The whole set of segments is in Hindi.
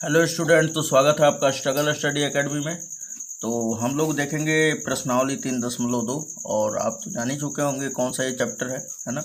हेलो स्टूडेंट, तो स्वागत है आपका स्ट्रगल स्टडी एकेडमी में। तो हम लोग देखेंगे प्रश्नावली 3.2 और आप तो जान ही चुके होंगे कौन सा ये चैप्टर है ना।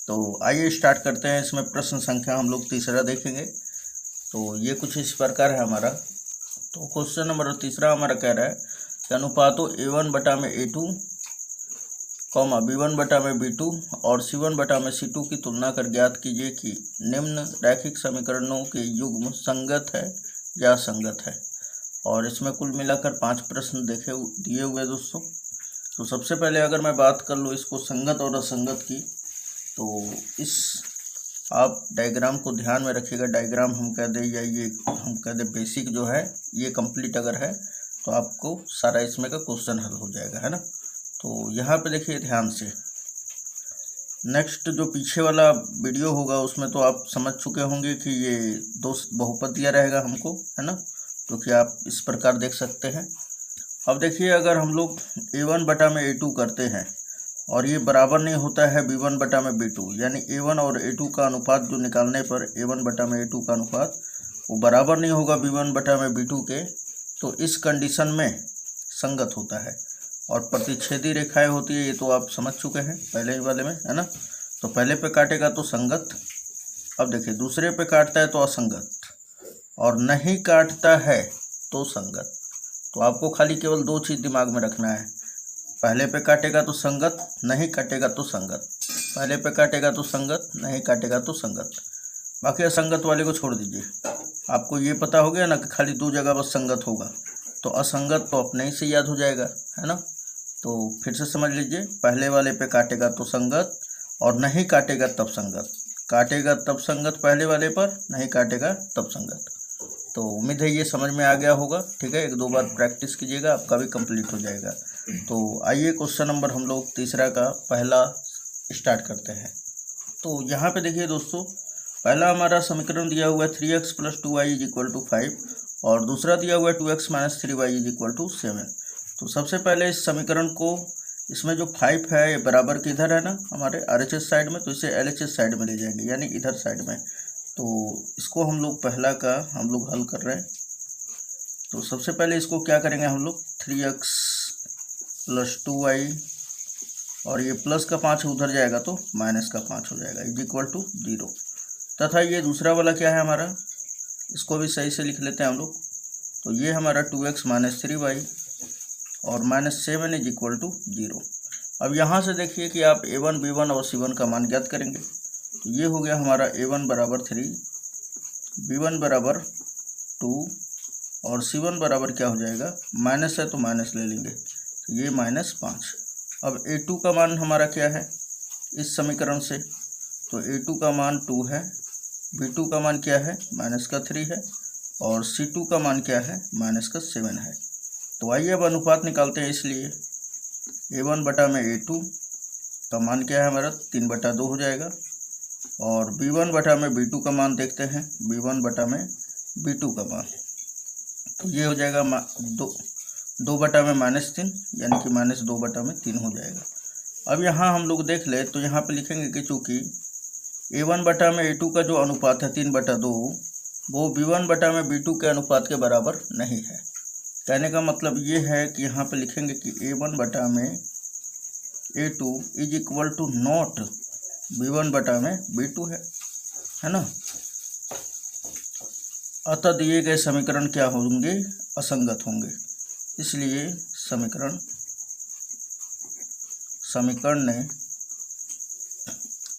तो आइए स्टार्ट करते हैं। इसमें प्रश्न संख्या हम लोग तीसरा देखेंगे। तो ये कुछ इस प्रकार है हमारा। तो क्वेश्चन नंबर तीसरा हमारा कह रहा है कि अनुपातों A1/A2, B1/B2 और C1/C2 की तुलना कर ज्ञात कीजिए कि निम्न रैखिक समीकरणों के युग्म संगत है या असंगत है। और इसमें कुल मिलाकर 5 प्रश्न दिए हुए दोस्तों। तो सबसे पहले अगर मैं बात कर लूँ इसको संगत और असंगत की, तो इस आप डायग्राम को ध्यान में रखिएगा। डायग्राम हम कह दें या ये हम कह दें बेसिक जो है ये कंप्लीट अगर है तो आपको सारा इसमें का क्वेश्चन हल हो जाएगा, है ना। तो यहाँ पे देखिए ध्यान से। नेक्स्ट जो पीछे वाला वीडियो होगा उसमें तो आप समझ चुके होंगे कि ये दो बहुपद दिया रहेगा हमको, है ना, जो कि आप इस प्रकार देख सकते हैं। अब देखिए अगर हम लोग A1/A2 करते हैं और ये बराबर नहीं होता है B1/B2, यानी A1 और A2 का अनुपात जो निकालने पर A1/A2 का अनुपात वो बराबर नहीं होगा B1/B2 के, तो इस कंडीशन में संगत होता है। और प्रतिच्छेदी रेखाएं होती है, ये तो आप समझ चुके हैं पहले ही वाले में, है ना। तो पहले पे काटेगा तो संगत, अब देखिए दूसरे पे काटता है तो असंगत, और नहीं काटता है तो संगत। तो आपको खाली केवल 2 चीज़ दिमाग में रखना है। पहले पे काटेगा तो संगत, नहीं काटेगा तो संगत। पहले पे काटेगा तो संगत, नहीं काटेगा तो संगत। बाकी असंगत वाले को छोड़ दीजिए। आपको ये पता हो गया ना कि खाली 2 जगह बस संगत होगा, तो असंगत तो अपने ही से याद हो जाएगा, है ना। तो फिर से समझ लीजिए, पहले वाले पे काटेगा तो संगत और नहीं काटेगा तब संगत। काटेगा तब संगत पहले वाले पर, नहीं काटेगा तब संगत। तो उम्मीद है ये समझ में आ गया होगा। ठीक है, 1-2 बार प्रैक्टिस कीजिएगा, आपका भी कंप्लीट हो जाएगा। तो आइए क्वेश्चन नंबर हम लोग तीसरा का पहला स्टार्ट करते हैं। तो यहाँ पे देखिए दोस्तों, पहला हमारा समीकरण दिया हुआ है 3x + 2y = 5 और दूसरा दिया हुआ है 2x - 3y = 7। तो सबसे पहले इस समीकरण को, इसमें जो 5 है ये बराबर किधर है ना, हमारे RHS साइड में, तो इसे LHS साइड में ले जाएंगे, यानी इधर साइड में। तो इसको हम लोग पहला का हम लोग हल कर रहे हैं। तो सबसे पहले इसको क्या करेंगे हम लोग, 3x + 2y और ये प्लस का 5 उधर जाएगा तो माइनस का 5 हो जाएगा = 0। तथा ये दूसरा वाला क्या है हमारा, इसको भी सही से लिख लेते हैं हम लोग। तो ये हमारा 2x - 3y और -7 = 0। अब यहाँ से देखिए कि आप A1, B1 और C1 का मान ज्ञात करेंगे। तो ये हो गया हमारा A1 = 3, B1 = 2 और C1 बराबर क्या हो जाएगा, माइनस है तो माइनस ले लेंगे, तो ये -5। अब A2 का मान हमारा क्या है इस समीकरण से, तो A2 का मान 2 है, B2 का मान क्या है, -3 है, और C2 का मान क्या है, -7 है। तो आइए अब अनुपात निकालते हैं। इसलिए A1/A2 का मान क्या है हमारा, 3/2 हो जाएगा, और B1/B2 का मान देखते हैं, B1/B2 का मान, तो ये हो जाएगा 2/-3, यानी कि -2/3 हो जाएगा। अब यहाँ हम लोग देख ले तो यहाँ पे लिखेंगे कि चूँकि A1/A2 का जो अनुपात है 3/2, वो B1/B2 के अनुपात के बराबर नहीं है। कहने का मतलब ये है कि यहाँ पे लिखेंगे कि A1/A2 = नॉट B1/B2 है ना। अतः दिए गए समीकरण क्या होंगे, असंगत होंगे। इसलिए समीकरण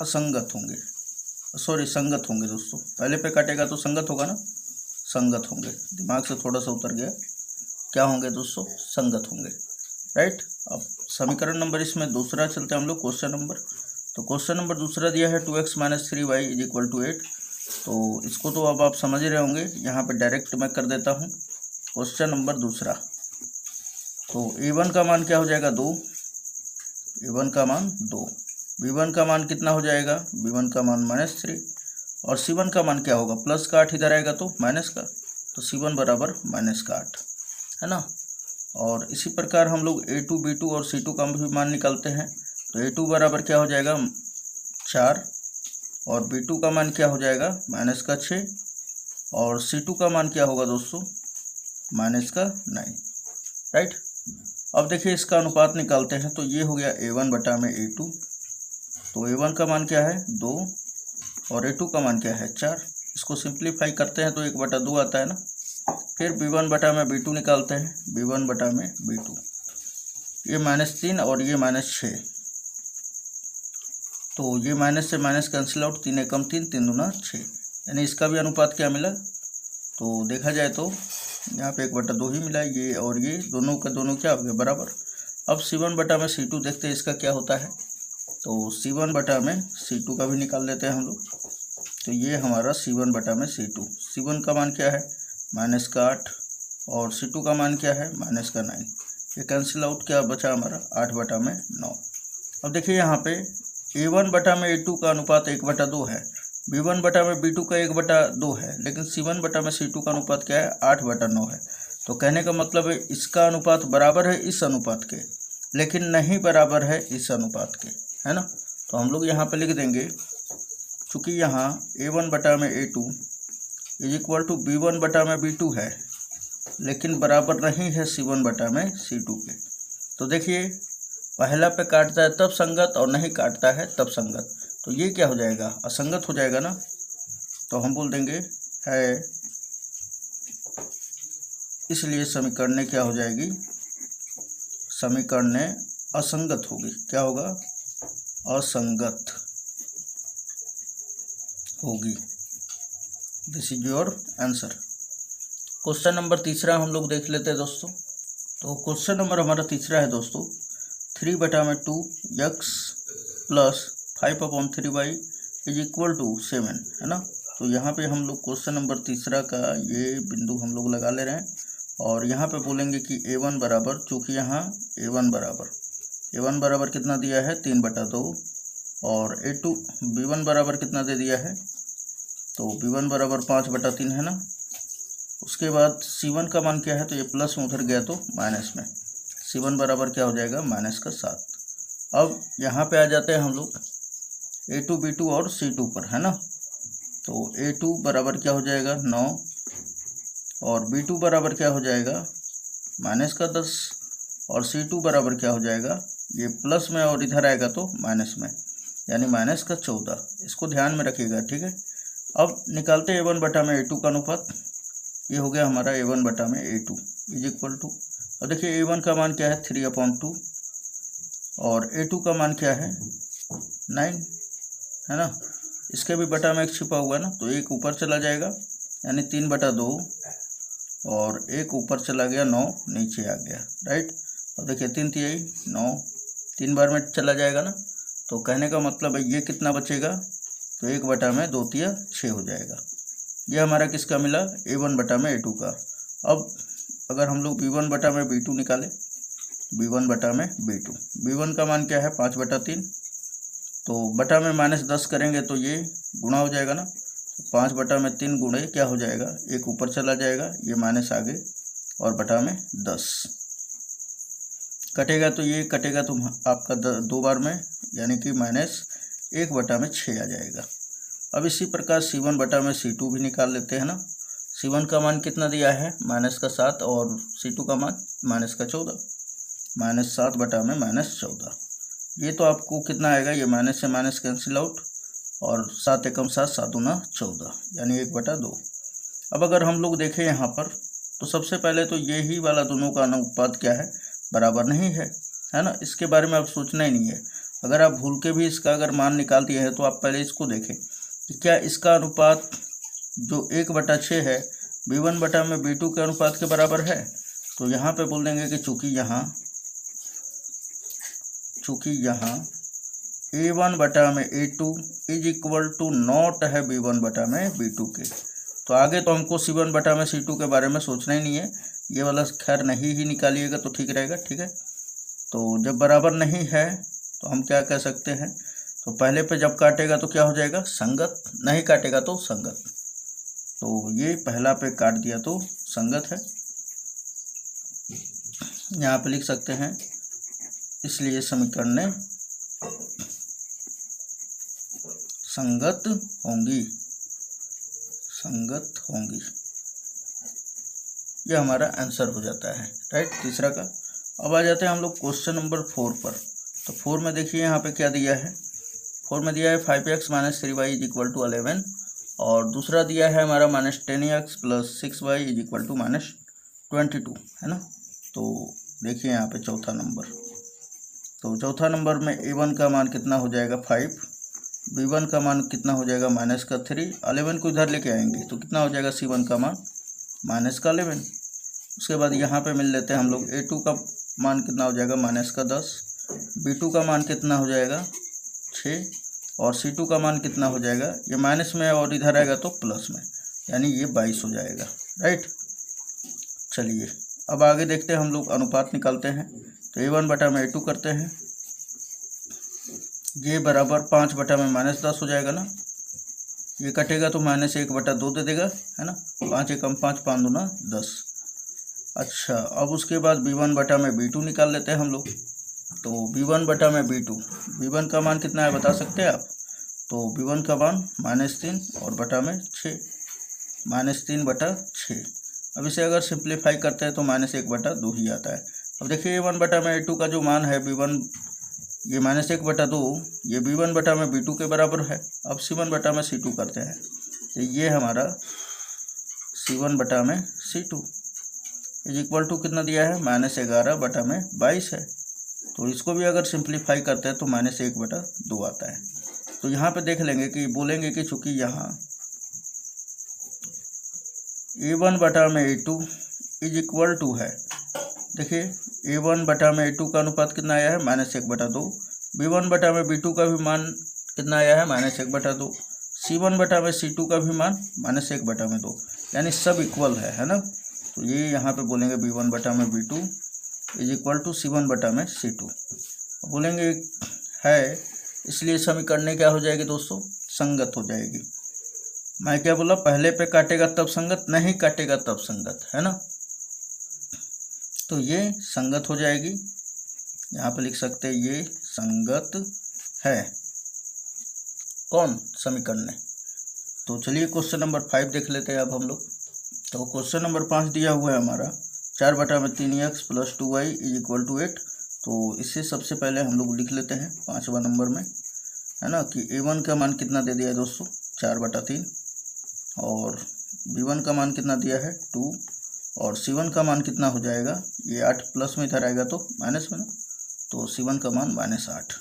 असंगत होंगे, संगत होंगे दोस्तों। पहले पे काटेगा तो संगत होगा ना, संगत होंगे। दिमाग से थोड़ा सा उतर गया, क्या होंगे दोस्तों, संगत होंगे, राइट। अब समीकरण नंबर इसमें दूसरा चलते हैं हम लोग, क्वेश्चन नंबर। तो क्वेश्चन नंबर दूसरा दिया है 2x - 3y = 8। तो इसको तो अब आप समझ रहे होंगे, यहाँ पे डायरेक्ट मैं कर देता हूँ। क्वेश्चन नंबर दूसरा, तो A1 का मान क्या हो जाएगा, 2, A1 का मान 2, B1 का मान कितना हो जाएगा, B1 का मान -3, और C1 का मान क्या होगा, प्लस का 8 इधर आएगा तो माइनस का, तो C1 बराबर -8, है ना। और इसी प्रकार हम लोग A2, B2 और C2 का भी मान निकालते हैं। तो A2 बराबर क्या हो जाएगा, 4, और B2 का मान क्या हो जाएगा, -6, और C2 का मान क्या होगा दोस्तों, माइनस का 9, राइट। अब देखिए इसका अनुपात निकालते हैं, तो ये हो गया A1 बटा में A2। तो A1 का मान क्या है 2 और A2 का मान क्या है 4। इसको सिंप्लीफाई करते हैं तो 1 बटा 2 आता है ना। फिर B1 बटा में B2 निकालते हैं, B1 बटा में B2, ये -3 और ये -6, तो ये माइनस से माइनस कैंसिल आउट, 3 एकम 3, 3 दूना 6, यानी इसका भी अनुपात क्या मिला, तो देखा जाए तो यहाँ पे 1 बटा 2 ही मिला। ये और ये दोनों का दोनों क्या हो गया बराबर। अब C1 बटा में C2 देखते हैं इसका क्या होता है, तो C1 बटा में C2 का भी निकाल लेते हैं हम लोग। तो ये हमारा C1 बटा में C2, C1 का मान क्या है माइनस का 8 और C2 का मान क्या है माइनस का 9, ये कैंसिल आउट, क्या बचा हमारा 8 बटा में 9। अब देखिए यहाँ पे A1 बटा में A2 का अनुपात 1 बटा 2 है, B1 बटा में B2 का 1 बटा 2 है, लेकिन C1 बटा में C2 का अनुपात क्या है 8 बटा 9 है। तो कहने का मतलब है इसका अनुपात बराबर है इस अनुपात के, लेकिन नहीं बराबर है इस अनुपात के, है ना। तो हम लोग यहाँ पे लिख देंगे, चूँकि यहाँ A1 बटा में A2 is equal to B1 बटा में B2 है, लेकिन बराबर नहीं है C1 बटा में C2 के। तो देखिए पहला पे काटता है तब संगत और नहीं काटता है तब संगत, तो ये क्या हो जाएगा असंगत हो जाएगा ना। तो हम बोल देंगे है, इसलिए समीकरण क्या हो जाएगी, समीकरण असंगत होगी। क्या होगा, असंगत होगी। This is your answer. Question number तीसरा हम लोग देख लेते हैं दोस्तों। तो क्वेश्चन नंबर हमारा तीसरा है दोस्तों, 3 बटा में 2x plus 5/3y is equal to 7, है ना। तो यहाँ पे हम लोग क्वेश्चन नंबर तीसरा का ये बिंदु हम लोग लगा ले रहे हैं, और यहाँ पे बोलेंगे कि A1 बराबर, चूँकि यहाँ A1 बराबर कितना दिया है 3 बटा 2, और B1 बराबर कितना दे दिया है, तो B1 बराबर 5 बटा 3 है ना। उसके बाद C1 का मान क्या है, तो ये प्लस में उधर गया तो माइनस में, C1 बराबर क्या हो जाएगा माइनस का 7। अब यहाँ पे आ जाते हैं हम लोग A2 B2 और C2 पर, है ना। तो A2 बराबर क्या हो जाएगा 9 और B2 बराबर क्या हो जाएगा माइनस का 10 और C2 बराबर क्या हो जाएगा, ये प्लस में और इधर आएगा तो माइनस में, यानी माइनस का 14। इसको ध्यान में रखिएगा, ठीक है। अब निकालते हैं A1 बटा में A2 का अनुपात। ये हो गया हमारा A1 बटा में A2 इज इक्वल टू, अब देखिए A1 का मान क्या है 3/2 और A2 का मान क्या है 9, है ना। इसके भी बटा में एक छिपा हुआ है ना, तो एक ऊपर चला जाएगा, यानी 3 बटा 2 और एक ऊपर चला गया 9 नीचे आ गया, राइट। अब देखिए 3 तिहाई 9, 3 बार में चला जाएगा ना। तो कहने का मतलब है ये कितना बचेगा, तो 1 बटा में 2 तिया 6 हो जाएगा। ये हमारा किसका मिला A1 बटा में A2 का। अब अगर हम लोग B1 बटा में B2 निकालें, B1 बटा में B2, B1 का मान क्या है 5 बटा 3, तो बटा में -10 करेंगे तो ये गुणा हो जाएगा ना। तो 5 बटा में 3 गुणे क्या हो जाएगा, एक ऊपर चला जाएगा, ये माइनस आगे और बटा में 10 कटेगा, तो ये कटेगा तो आपका 2 बार में, यानी कि -1 बटा में 6 आ जाएगा। अब इसी प्रकार C1 बटा में C2 भी निकाल लेते हैं ना। C1 का मान कितना दिया है -7 और C2 का मान -14, -7 बटा में -14। ये तो आपको कितना आएगा, ये माइनस से माइनस कैंसिल आउट, और 7 एकम 7, 7 दूना 14, यानी 1 बटा 2। अब अगर हम लोग देखें यहाँ पर, तो सबसे पहले तो यही वाला दोनों का अनुपात क्या है बराबर नहीं है, है ना। इसके बारे में आप सोचना ही नहीं है। अगर आप भूल के भी इसका अगर मान निकाल दिए हैं, तो आप पहले इसको देखें कि क्या इसका अनुपात जो 1 बटा 6 है B1 बटा में B2 के अनुपात के बराबर है। तो यहाँ पे बोल देंगे कि चूँकि यहाँ A1 बटा में A2 is equal to not है B1 बटा में B2 के, तो आगे तो हमको C1 बटा में C2 के बारे में सोचना ही नहीं है। ये वाला खैर नहीं ही निकालिएगा तो ठीक रहेगा, ठीक है। तो जब बराबर नहीं है तो हम क्या कह सकते हैं, तो पहले पे जब काटेगा तो क्या हो जाएगा संगत, नहीं काटेगा तो संगत। तो ये पहला पे काट दिया तो संगत है, यहाँ पे लिख सकते हैं, इसलिए समीकरण संगत होंगी, संगत होंगी। ये हमारा आंसर हो जाता है, राइट, तीसरा का। अब आ जाते हैं हम लोग क्वेश्चन नंबर 4 पर। तो 4 में देखिए यहाँ पे क्या दिया है। 4 में दिया है 5x - 3y = 11 और दूसरा दिया है हमारा -10x + 6y = -22, है ना। तो देखिए यहाँ पे चौथा नंबर, तो चौथा नंबर में a1 का मान कितना हो जाएगा 5, b1 का मान कितना हो जाएगा -3, 11 को इधर लेके आएंगे तो कितना हो जाएगा c1 का मान -11। उसके बाद यहाँ पे मिल लेते हैं हम लोग a2 का मान कितना हो जाएगा -10, b2 का मान कितना हो जाएगा 6 और c2 का मान कितना हो जाएगा, ये माइनस में और इधर आएगा तो प्लस में, यानी ये 22 हो जाएगा, राइट। चलिए अब आगे देखते हैं हम लोग अनुपात निकालते हैं। तो a1 बटा में a2 करते हैं, ये बराबर 5 बटा में -10 हो जाएगा ना, ये कटेगा तो -1/2 दे देगा, है ना। 5 एकम 5, 5 दूना 10। अच्छा, अब उसके बाद b1 बटा में b2 निकाल लेते हैं हम लोग। तो b1 बटा में b2, b1 का मान कितना है बता सकते हैं आप। तो b1 का मान -3 और बटा में 6, -3/6। अब इसे अगर सिंप्लीफाई करते हैं तो -1/2 ही आता है। अब देखिए a1 बटा में a2 का जो मान है b1, ये -1/2, ये b1 बटा में b2 के बराबर है। अब c1 बटा में c2 करते हैं, तो ये हमारा c1 बटा में c2 = कितना दिया है -11 बटा में 22 है। तो इसको भी अगर सिंप्लीफाई करते हैं तो -1/2 आता है। तो यहाँ पे देख लेंगे कि बोलेंगे कि चूँकि यहाँ a1 बटा में a2 = है, देखिए a1 बटा में a2 का अनुपात कितना आया है -1/2, b1 बटा में b2 का भी मान कितना आया है -1/2, c1 बटा में c2 का भी मान -1/2, यानी सब इक्वल है ना। तो ये यहाँ पे बोलेंगे b1 बटा में b2 = c1 बटा में c2 बोलेंगे है, इसलिए समीकरण क्या हो जाएगी दोस्तों, संगत हो जाएगी। मैं क्या बोला, पहले पे काटेगा तब संगत, नहीं काटेगा तब संगत, है ना। तो ये संगत हो जाएगी, यहाँ पे लिख सकते हैं ये संगत है, कौन, समीकरण। तो चलिए क्वेश्चन नंबर 5 देख लेते हैं अब हम लोग। तो क्वेश्चन नंबर 5 दिया हुआ है हमारा 4 बटा में 3x + 2y = 8। तो इससे सबसे पहले हम लोग लिख लेते हैं 5वां नंबर में, है ना, कि a1 का मान कितना दे दिया है दोस्तों 4/3 और b1 का मान कितना दिया है 2 और c1 का मान कितना हो जाएगा, ये 8 प्लस में इधर आएगा तो माइनस में ना, तो c1 का मान -8।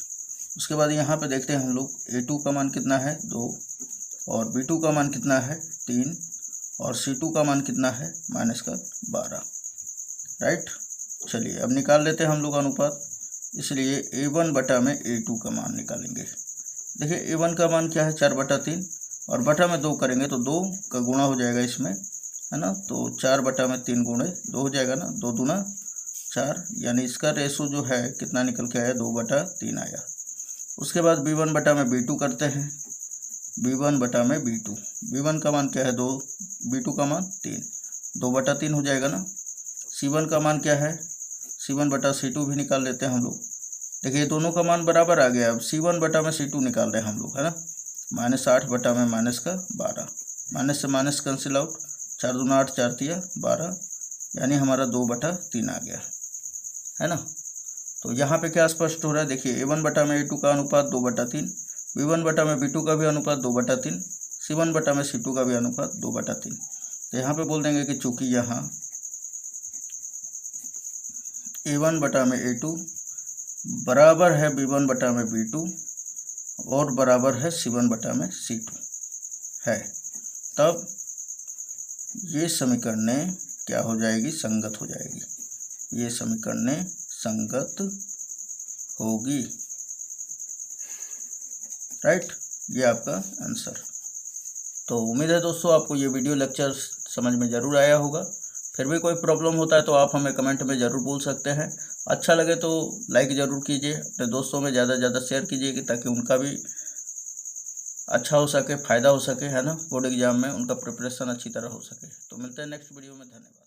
उसके बाद यहाँ पे देखते हैं हम लोग a2 का मान कितना है 2 और b2 का मान कितना है 3 और c2 का मान कितना है -12, राइट। चलिए अब निकाल लेते हैं हम लोग अनुपात, इसलिए a1 बटा में a2 का मान निकालेंगे। देखिए a1 का मान क्या है 4/3 और बटा में 2 करेंगे तो 2 का गुणा हो जाएगा इसमें, है ना। तो 4 बटा में 3 गुणे 2 हो जाएगा ना, 2 दूना 4, यानी इसका रेशो जो है कितना निकल के आया 2/3 आया। उसके बाद b1 बटा में b2 करते हैं, b1 बटा में b2, b1 का मान क्या है 2, b2 का मान 3, 2/3 हो जाएगा ना। c1 का मान क्या है, c1 बटा c2 भी निकाल लेते हैं हम लोग। देखिए दोनों का मान बराबर आ गया, अब c1 बटा में c2 निकाल रहे हैं हम लोग, है ना। -8 बटा में -12, माइनस से माइनस कैंसिल आउट, 4 दूना 8, 4 तिया 12, यानी हमारा 2/3 आ गया, है ना। तो यहाँ पे क्या स्पष्ट हो रहा है, देखिए a1 बटा में a2 का अनुपात 2/3, b1 बटा में b2 का भी अनुपात 2/3, c1 बटा में c2 का भी अनुपात 2/3। तो यहाँ पे बोल देंगे कि चूँकि यहाँ a1 बटा में a2 बराबर है b1 बटा में b2 और बराबर है c1 बटा में c2 है, तब ये समीकरण क्या हो जाएगी, संगत हो जाएगी। ये समीकरण संगत होगी, राइट। ये आपका आंसर। तो उम्मीद है दोस्तों आपको ये वीडियो लेक्चर समझ में ज़रूर आया होगा। फिर भी कोई प्रॉब्लम होता है तो आप हमें कमेंट में ज़रूर बोल सकते हैं। अच्छा लगे तो लाइक ज़रूर कीजिए, अपने दोस्तों में ज़्यादा से ज़्यादा शेयर कीजिए ताकि उनका भी अच्छा हो सके, फ़ायदा हो सके, है ना। बोर्ड एग्जाम में उनका प्रिपरेशन अच्छी तरह हो सके। तो मिलते हैं नेक्स्ट वीडियो में, धन्यवाद।